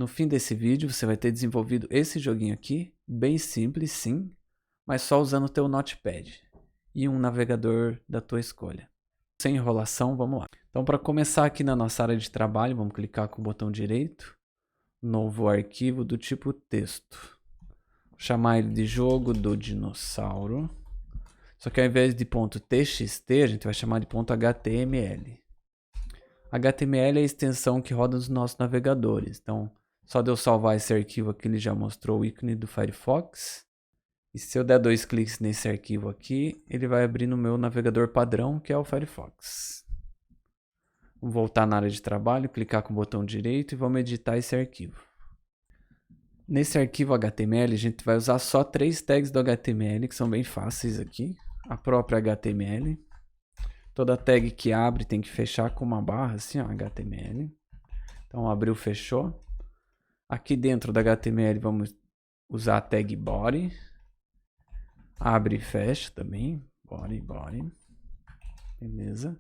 No fim desse vídeo, você vai ter desenvolvido esse joguinho aqui, bem simples, sim, mas só usando o teu Notepad e um navegador da tua escolha. Sem enrolação, vamos lá. Então, para começar aqui na nossa área de trabalho, vamos clicar com o botão direito, novo arquivo do tipo texto. Vou chamar ele de jogo do dinossauro. Só que ao invés de .txt, a gente vai chamar de .html. HTML é a extensão que roda nos nossos navegadores. Então, só de eu salvar esse arquivo aqui, ele já mostrou o ícone do Firefox. E se eu der 2 cliques nesse arquivo aqui, ele vai abrir no meu navegador padrão, que é o Firefox. Vamos voltar na área de trabalho, clicar com o botão direito e vamos editar esse arquivo. Nesse arquivo HTML, a gente vai usar só 3 tags do HTML, que são bem fáceis aqui. A própria HTML. Toda tag que abre tem que fechar com uma barra, assim, ó, HTML. Então, abriu, fechou. Aqui dentro da HTML, vamos usar a tag body. Abre e fecha também. Body. Beleza.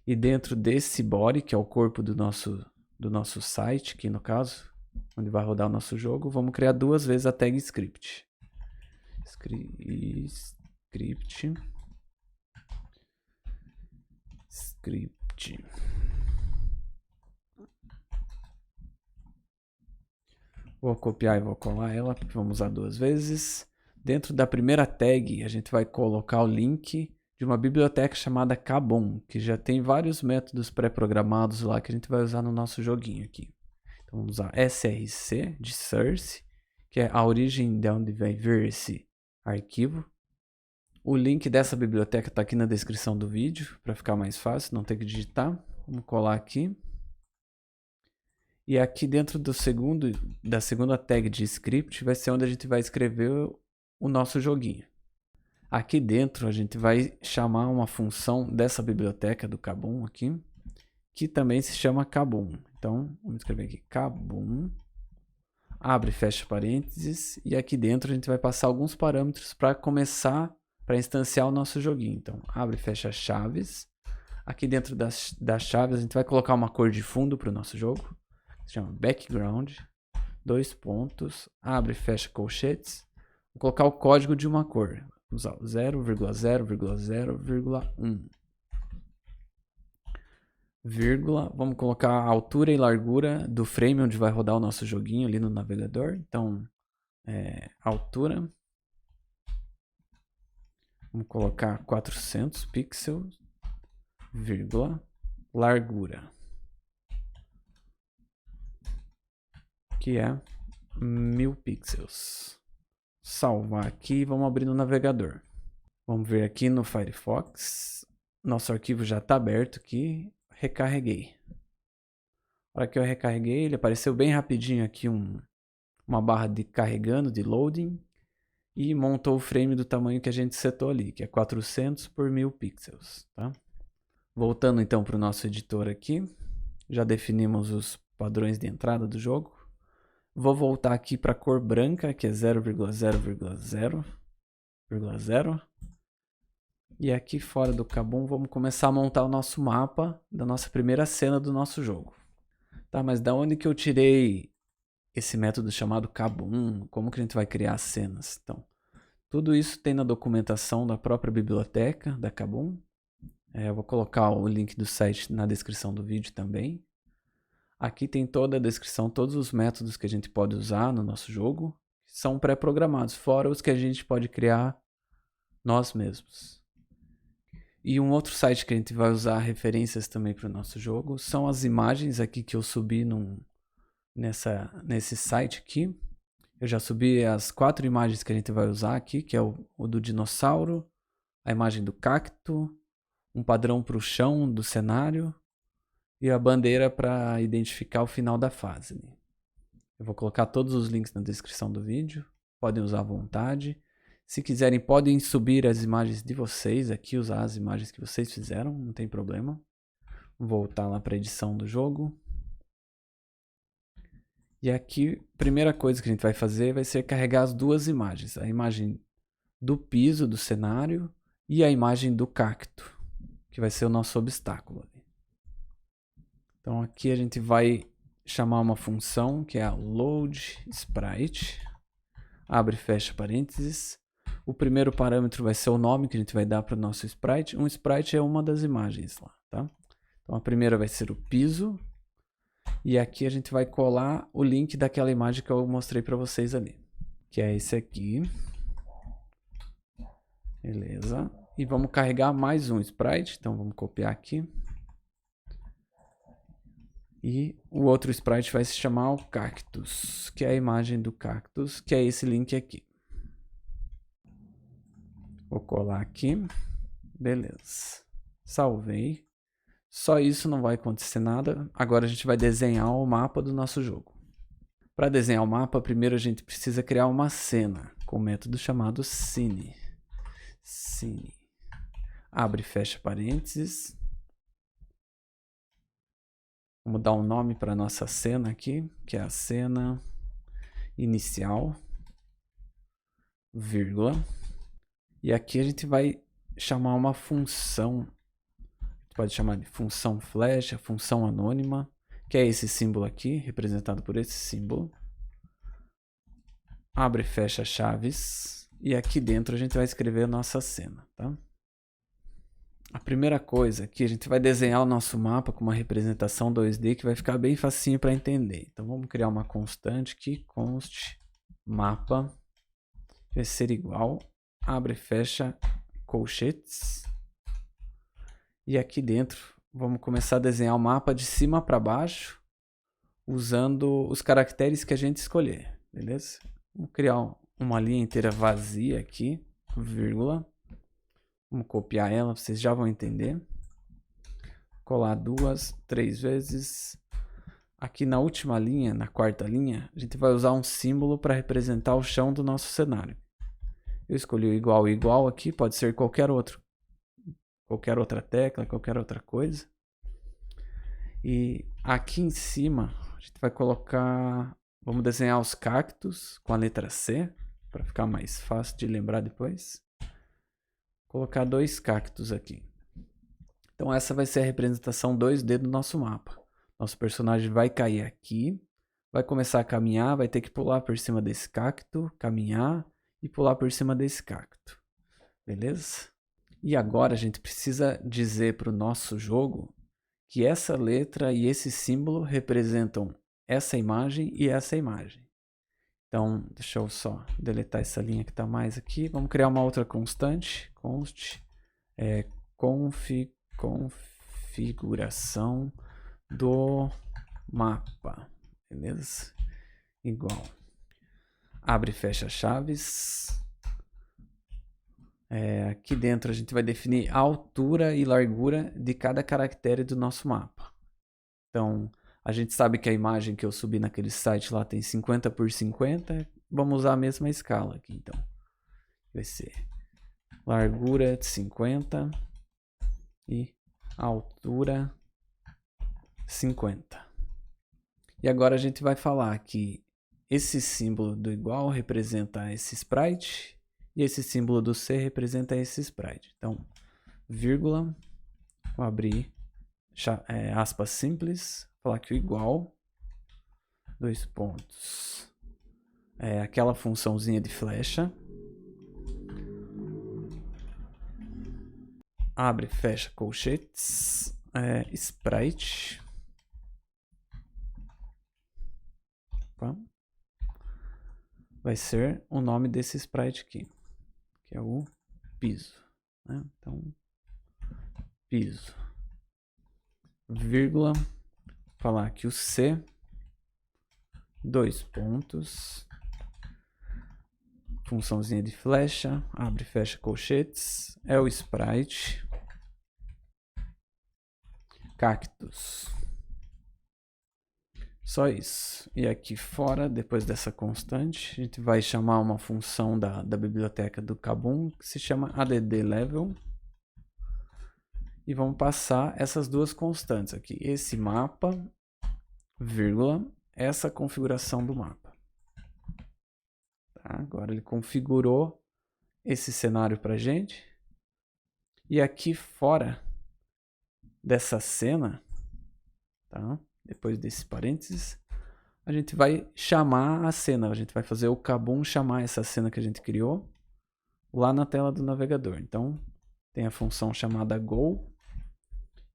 E dentro desse body, que é o corpo do nosso site, aqui no caso, onde vai rodar o nosso jogo, vamos criar 2 vezes a tag script. Script. Vou copiar e vou colar ela, porque vamos usar 2 vezes. Dentro da primeira tag, a gente vai colocar o link de uma biblioteca chamada Kabum, que já tem vários métodos pré-programados lá que a gente vai usar no nosso joguinho aqui. Então vamos usar src de source, que é a origem de onde vai vir esse arquivo. O link dessa biblioteca está aqui na descrição do vídeo, para ficar mais fácil, não ter que digitar. Vamos colar aqui. E aqui dentro da segunda tag de script vai ser onde a gente vai escrever o nosso joguinho. Aqui dentro a gente vai chamar uma função dessa biblioteca do Kabum aqui, que também se chama Kabum. Então vamos escrever aqui Kabum, abre e fecha parênteses, e aqui dentro a gente vai passar alguns parâmetros para começar, para instanciar o nosso joguinho. Então abre e fecha chaves. Aqui dentro das chaves a gente vai colocar uma cor de fundo para o nosso jogo. Se chama background, 2 pontos, abre e fecha colchetes. Vou colocar o código de uma cor. Vamos usar 0,0,0,1. Vírgula, vamos colocar a altura e largura do frame onde vai rodar o nosso joguinho ali no navegador. Então, altura. Vamos colocar 400 pixels, vírgula, largura, que é 1000 pixels. Salvar aqui e vamos abrir no navegador. Vamos ver aqui no Firefox. Nosso arquivo já está aberto aqui. Recarreguei. Na hora que eu recarreguei, ele apareceu bem rapidinho aqui uma barra de carregando, de loading. E montou o frame do tamanho que a gente setou ali, que é 400 por 1000 pixels. Tá? Voltando então para o nosso editor aqui. Já definimos os padrões de entrada do jogo. Vou voltar aqui para a cor branca, que é 0,0,0,0. E aqui fora do Kabum, vamos começar a montar o nosso mapa da nossa primeira cena do nosso jogo. Tá, mas da onde que eu tirei esse método chamado Kabum? Como que a gente vai criar as cenas? Então, tudo isso tem na documentação da própria biblioteca da Kabum. Eu vou colocar o link do site na descrição do vídeo também. Aqui tem toda a descrição, todos os métodos que a gente pode usar no nosso jogo, são pré-programados, fora os que a gente pode criar nós mesmos. E um outro site que a gente vai usar referências também para o nosso jogo são as imagens aqui que eu subi nesse site aqui. Eu já subi as 4 imagens que a gente vai usar aqui, que é o do dinossauro, a imagem do cacto, um padrão para o chão do cenário, e a bandeira para identificar o final da fase. Eu vou colocar todos os links na descrição do vídeo. Podem usar à vontade. Se quiserem, podem subir as imagens de vocês aqui, usar as imagens que vocês fizeram, não tem problema. Vou voltar lá para a edição do jogo. E aqui, a primeira coisa que a gente vai fazer vai ser carregar as 2 imagens. A imagem do piso, do cenário, e a imagem do cacto, que vai ser o nosso obstáculo. Então aqui a gente vai chamar uma função que é a loadSprite. Abre e fecha parênteses. O primeiro parâmetro vai ser o nome que a gente vai dar para o nosso sprite. Um sprite é uma das imagens lá, tá? Então a primeira vai ser o piso. E aqui a gente vai colar o link daquela imagem que eu mostrei para vocês ali, que é esse aqui. Beleza. E vamos carregar mais um sprite. Então vamos copiar aqui. E o outro sprite vai se chamar o cactus, que é a imagem do cactus, que é esse link aqui. Vou colar aqui. Beleza. Salvei. Só isso, não vai acontecer nada. Agora a gente vai desenhar o mapa do nosso jogo. Para desenhar o mapa, primeiro a gente precisa criar uma cena com o método chamado Scene. Scene. Abre e fecha parênteses. Vamos dar um nome para a nossa cena aqui, que é a cena inicial, vírgula. E aqui a gente vai chamar uma função. Pode chamar de função flecha, função anônima, que é esse símbolo aqui, representado por esse símbolo. Abre e fecha chaves. E aqui dentro a gente vai escrever a nossa cena, tá? A primeira coisa aqui, a gente vai desenhar o nosso mapa com uma representação 2D que vai ficar bem facinho para entender. Então vamos criar uma constante aqui, const mapa, vai ser igual, abre e fecha colchetes. E aqui dentro vamos começar a desenhar o mapa de cima para baixo, usando os caracteres que a gente escolher, beleza? Vamos criar uma linha inteira vazia aqui, vírgula. Vamos copiar ela, vocês já vão entender. Colar 2, 3 vezes. Aqui na última linha, na quarta linha, a gente vai usar um símbolo para representar o chão do nosso cenário. Eu escolhi o igual e igual aqui, pode ser qualquer outra tecla, qualquer outra coisa. E aqui em cima, a gente vai colocar, vamos desenhar os cactos com a letra C, para ficar mais fácil de lembrar depois. Colocar 2 cactos aqui. Então essa vai ser a representação 2D do nosso mapa. Nosso personagem vai cair aqui, vai começar a caminhar, vai ter que pular por cima desse cacto, caminhar e pular por cima desse cacto. Beleza? E agora a gente precisa dizer para o nosso jogo que essa letra e esse símbolo representam essa imagem e essa imagem. Então, deixa eu só deletar essa linha que está mais aqui. Vamos criar uma outra constante. Const configuração do mapa. Beleza? Igual. Abre e fecha chaves. Aqui dentro a gente vai definir a altura e largura de cada caractere do nosso mapa. Então, a gente sabe que a imagem que eu subi naquele site lá tem 50 por 50. Vamos usar a mesma escala aqui, então. Vai ser largura de 50 e altura 50. E agora a gente vai falar que esse símbolo do igual representa esse sprite e esse símbolo do C representa esse sprite. Então, vírgula, vou abrir aspas simples, falar que o igual, 2 pontos, aquela funçãozinha de flecha, abre, fecha colchetes, sprite, vai ser o nome desse sprite aqui, que é o piso, né? Então, piso, vírgula, falar que o C, 2 pontos, funçãozinha de flecha, abre e fecha colchetes, é o sprite, cactus. Só isso. E aqui fora, depois dessa constante, a gente vai chamar uma função da biblioteca do Kabum, que se chama addLevel. E vamos passar essas duas constantes aqui. Esse mapa, vírgula, essa configuração do mapa. Tá? Agora ele configurou esse cenário para a gente. E aqui fora dessa cena, tá? Depois desse parênteses, a gente vai chamar a cena. A gente vai fazer o Kabum chamar essa cena que a gente criou lá na tela do navegador. Então, tem a função chamada Go.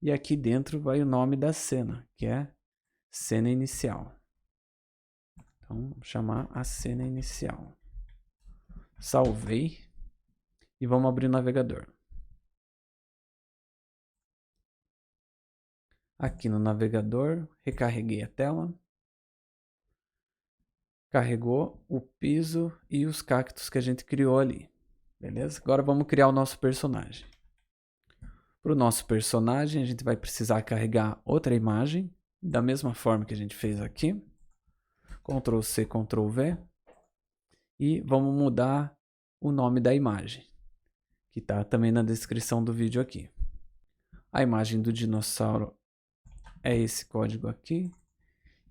E aqui dentro vai o nome da cena, que é cena inicial. Então, vou chamar a cena inicial. Salvei. E vamos abrir o navegador. Aqui no navegador, recarreguei a tela. Carregou o piso e os cactos que a gente criou ali. Beleza? Agora vamos criar o nosso personagem. Para o nosso personagem, a gente vai precisar carregar outra imagem, da mesma forma que a gente fez aqui. Ctrl C, Ctrl V. E vamos mudar o nome da imagem, que está também na descrição do vídeo aqui. A imagem do dinossauro é esse código aqui.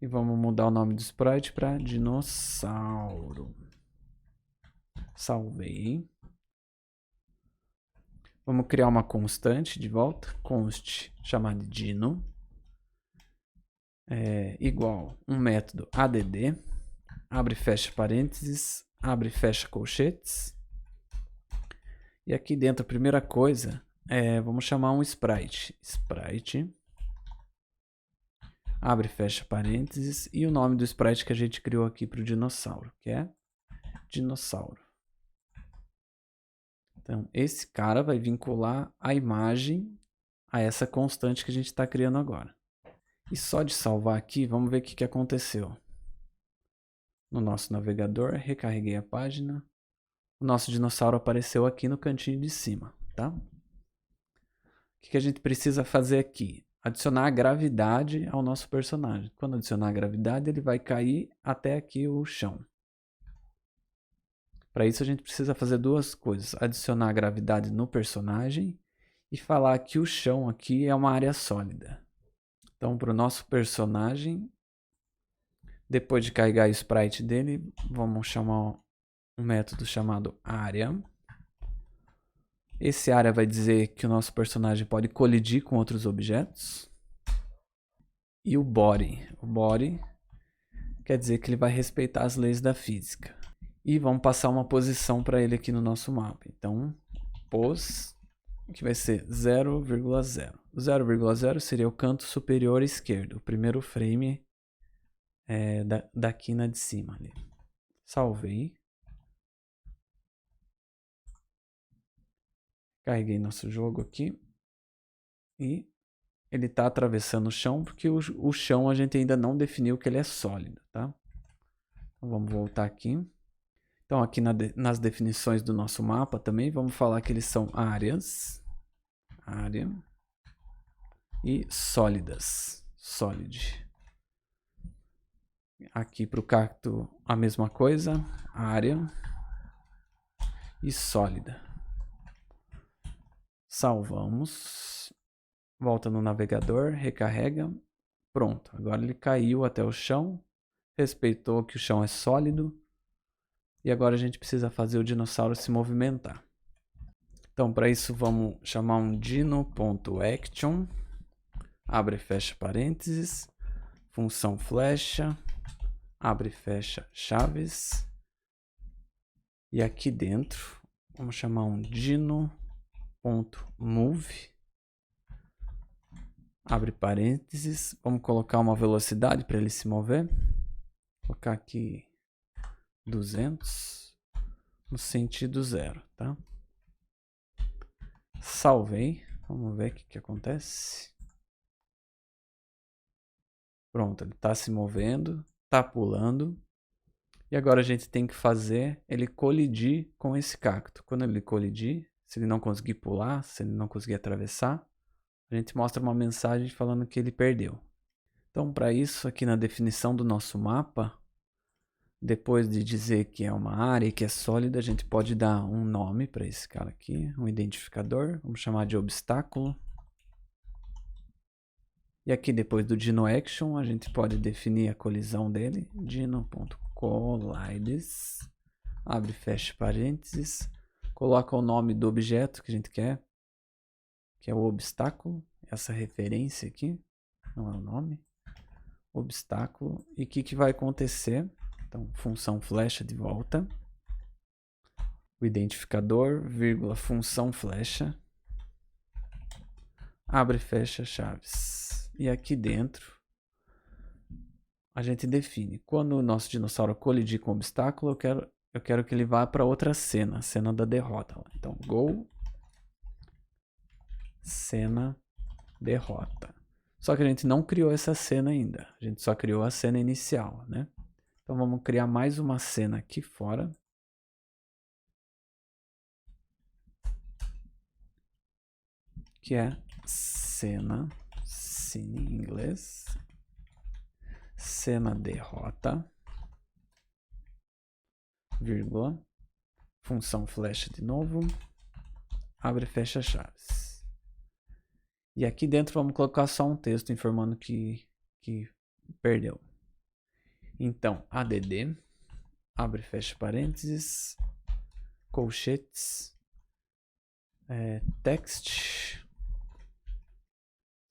E vamos mudar o nome do sprite para dinossauro. Salvei. Vamos criar uma constante de volta. Const chamada dino. Igual um método add. Abre e fecha parênteses. Abre e fecha colchetes. E aqui dentro, a primeira coisa, vamos chamar um sprite. Sprite. Abre e fecha parênteses. E o nome do sprite que a gente criou aqui para o dinossauro, que é dinossauro. Então, esse cara vai vincular a imagem a essa constante que a gente está criando agora. E só de salvar aqui, vamos ver o que aconteceu. No nosso navegador, recarreguei a página. O nosso dinossauro apareceu aqui no cantinho de cima, tá? O que a gente precisa fazer aqui? Adicionar a gravidade ao nosso personagem. Quando adicionar a gravidade, ele vai cair até aqui o chão. Para isso a gente precisa fazer duas coisas. Adicionar a gravidade no personagem e falar que o chão aqui é uma área sólida. Então, para o nosso personagem, depois de carregar o sprite dele, vamos chamar um método chamado área. Esse área vai dizer que o nosso personagem pode colidir com outros objetos. E o body. O body quer dizer que ele vai respeitar as leis da física. E vamos passar uma posição para ele aqui no nosso mapa. Então, pos, que vai ser 0,0. 0,0 seria o canto superior esquerdo, o primeiro frame da quina de cima ali. Salvei. Carreguei nosso jogo aqui. E ele está atravessando o chão, porque o chão a gente ainda não definiu que ele é sólido, tá? Então, vamos voltar aqui. Então, aqui nas definições do nosso mapa também, vamos falar que eles são áreas, área e sólidas, solid. Aqui para o cacto a mesma coisa, área e sólida. Salvamos, volta no navegador, recarrega, pronto. Agora ele caiu até o chão, respeitou que o chão é sólido. E agora a gente precisa fazer o dinossauro se movimentar. Então, para isso, vamos chamar um dino.action. Abre e fecha parênteses. Função flecha. Abre e fecha chaves. E aqui dentro, vamos chamar um dino.move. Abre parênteses. Vamos colocar uma velocidade para ele se mover. Vou colocar aqui 200 no sentido 0, tá? Salvei. Vamos ver o que acontece. Pronto, ele está se movendo, está pulando. E agora a gente tem que fazer ele colidir com esse cacto. Quando ele colidir, se ele não conseguir pular, se ele não conseguir atravessar, a gente mostra uma mensagem falando que ele perdeu. Então, para isso, aqui na definição do nosso mapa, depois de dizer que é uma área e que é sólida, a gente pode dar um nome para esse cara aqui, um identificador. Vamos chamar de obstáculo. E aqui depois do dino.action, a gente pode definir a colisão dele. Dino.collides. Abre e fecha parênteses. Coloca o nome do objeto que a gente quer, que é o obstáculo. Essa referência aqui, não é o nome. obstáculo. E o que vai acontecer? Então, função flecha de volta. O identificador, vírgula, função flecha. Abre e fecha chaves. E aqui dentro, a gente define. Quando o nosso dinossauro colidir com o obstáculo, eu quero que ele vá para outra cena. Cena da derrota. Então, go. Cena derrota. Só que a gente não criou essa cena ainda. A gente só criou a cena inicial, né? Então vamos criar mais uma cena aqui fora. Que é cena, scene em inglês. Cena derrota, vírgula, função flecha de novo, abre e fecha chaves. E aqui dentro vamos colocar só um texto informando que perdeu. Então, add, abre e fecha parênteses, colchetes, text,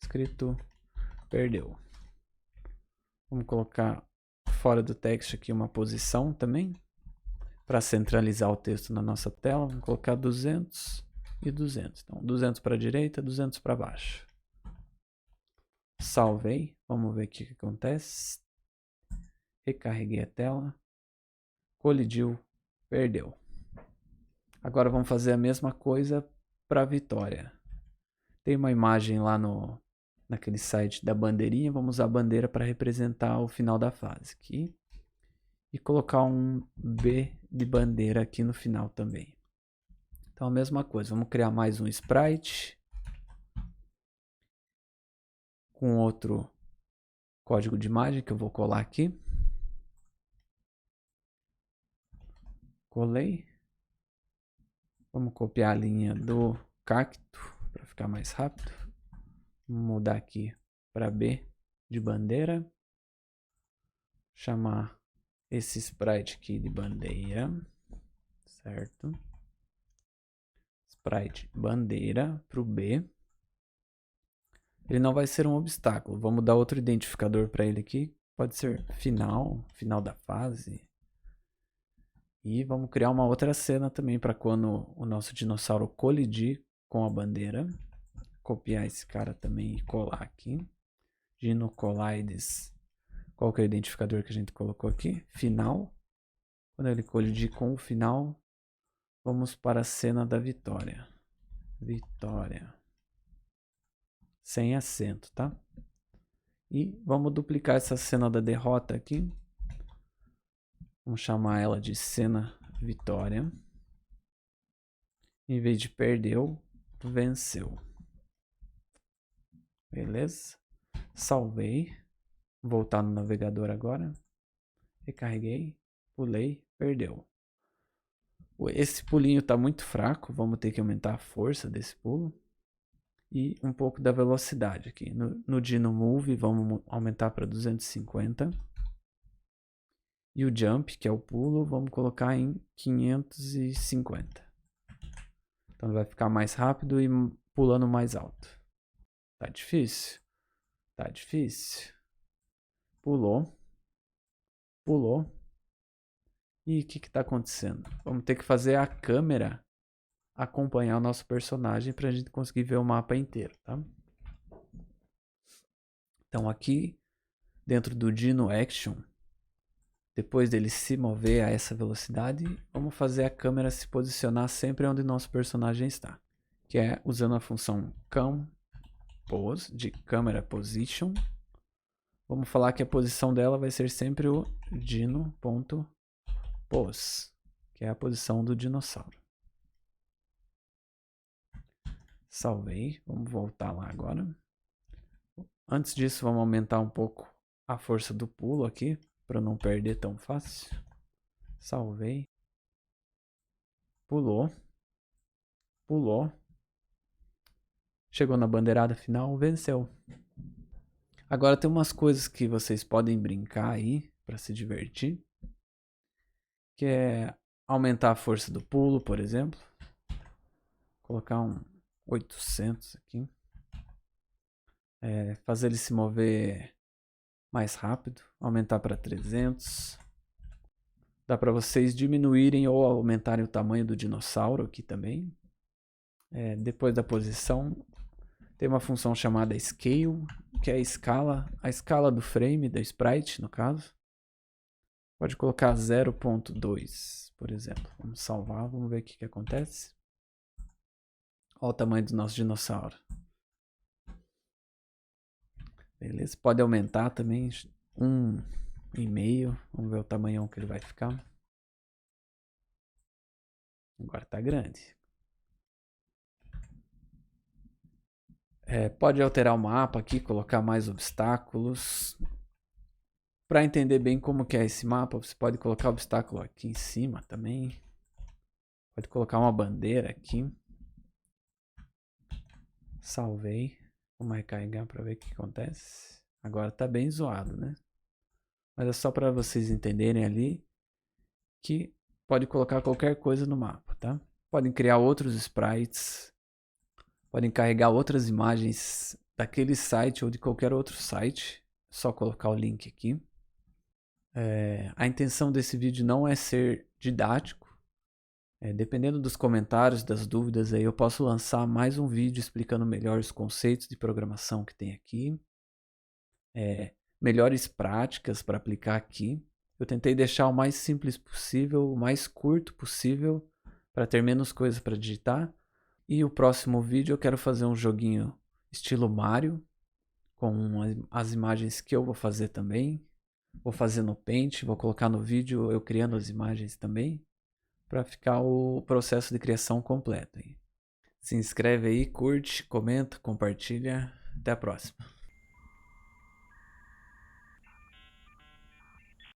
escrito, perdeu. Vamos colocar fora do text aqui uma posição também, para centralizar o texto na nossa tela. Vamos colocar 200 e 200. Então, 200 para a direita, 200 para baixo. Salvei. Vamos ver o que acontece. Recarreguei a tela. Colidiu. Perdeu. Agora vamos fazer a mesma coisa para a vitória. Tem uma imagem lá naquele site da bandeirinha. Vamos usar a bandeira para representar o final da fase aqui. E colocar um B de bandeira aqui no final também. Então a mesma coisa. Vamos criar mais um sprite. Com outro código de imagem que eu vou colar aqui. Colei. Vamos copiar a linha do cacto para ficar mais rápido. Vamos mudar aqui para B de bandeira. Chamar esse sprite aqui de bandeira. Certo? Sprite bandeira para o B. Ele não vai ser um obstáculo. Vamos dar outro identificador para ele aqui. Pode ser final da fase. E vamos criar uma outra cena também para quando o nosso dinossauro colidir com a bandeira. Copiar esse cara também e colar aqui. Dino Collides. Qual que é o identificador que a gente colocou aqui? Final. Quando ele colidir com o final, vamos para a cena da vitória. Vitória. Sem acento, tá? E vamos duplicar essa cena da derrota aqui. Vamos chamar ela de cena vitória. Em vez de perdeu, venceu. Beleza? Salvei. Voltar no navegador agora. Recarreguei. Pulei. Perdeu. Esse pulinho está muito fraco. Vamos ter que aumentar a força desse pulo. E um pouco da velocidade aqui. No Dino Move, vamos aumentar para 250. E o Jump, que é o pulo, vamos colocar em 550. Então ele vai ficar mais rápido e pulando mais alto. Tá difícil? Tá difícil. Pulou. Pulou. E o que está acontecendo? Vamos ter que fazer a câmera acompanhar o nosso personagem para a gente conseguir ver o mapa inteiro, tá? Então aqui, dentro do Dino Action, depois dele se mover a essa velocidade, vamos fazer a câmera se posicionar sempre onde nosso personagem está. Que é usando a função CamPose, de Camera Position. Vamos falar que a posição dela vai ser sempre o dino.pose, que é a posição do dinossauro. Salvei, vamos voltar lá agora. Antes disso, vamos aumentar um pouco a força do pulo aqui, para não perder tão fácil. Salvei. Pulou. Pulou. Chegou na bandeirada final, venceu. Agora tem umas coisas que vocês podem brincar aí, para se divertir. Que é aumentar a força do pulo, por exemplo. Colocar um 800 aqui. Fazer ele se mover mais rápido, aumentar para 300. Dá para vocês diminuírem ou aumentarem o tamanho do dinossauro aqui também. Depois da posição, tem uma função chamada Scale, que é a escala do frame, da sprite no caso. Pode colocar 0.2, por exemplo. Vamos salvar, vamos ver o que acontece. Olha o tamanho do nosso dinossauro. Beleza, pode aumentar também 1,5. Vamos ver o tamanho que ele vai ficar. Agora tá grande. Pode alterar o mapa aqui, colocar mais obstáculos. Para entender bem como que é esse mapa, você pode colocar obstáculo aqui em cima também. Pode colocar uma bandeira aqui. Salvei. Vamos recarregar para ver o que acontece. Agora tá bem zoado, né? Mas é só para vocês entenderem ali que pode colocar qualquer coisa no mapa, tá? Podem criar outros sprites. Podem carregar outras imagens daquele site ou de qualquer outro site. É só colocar o link aqui. A intenção desse vídeo não é ser didático. Dependendo dos comentários, das dúvidas, aí eu posso lançar mais um vídeo explicando melhor os conceitos de programação que tem aqui. Melhores práticas para aplicar aqui. Eu tentei deixar o mais simples possível, o mais curto possível, para ter menos coisas para digitar. E o próximo vídeo eu quero fazer um joguinho estilo Mario, com as imagens que eu vou fazer também. Vou fazer no Paint, vou colocar no vídeo eu criando as imagens também, para ficar o processo de criação completo. Se inscreve aí, curte, comenta, compartilha. Até a próxima.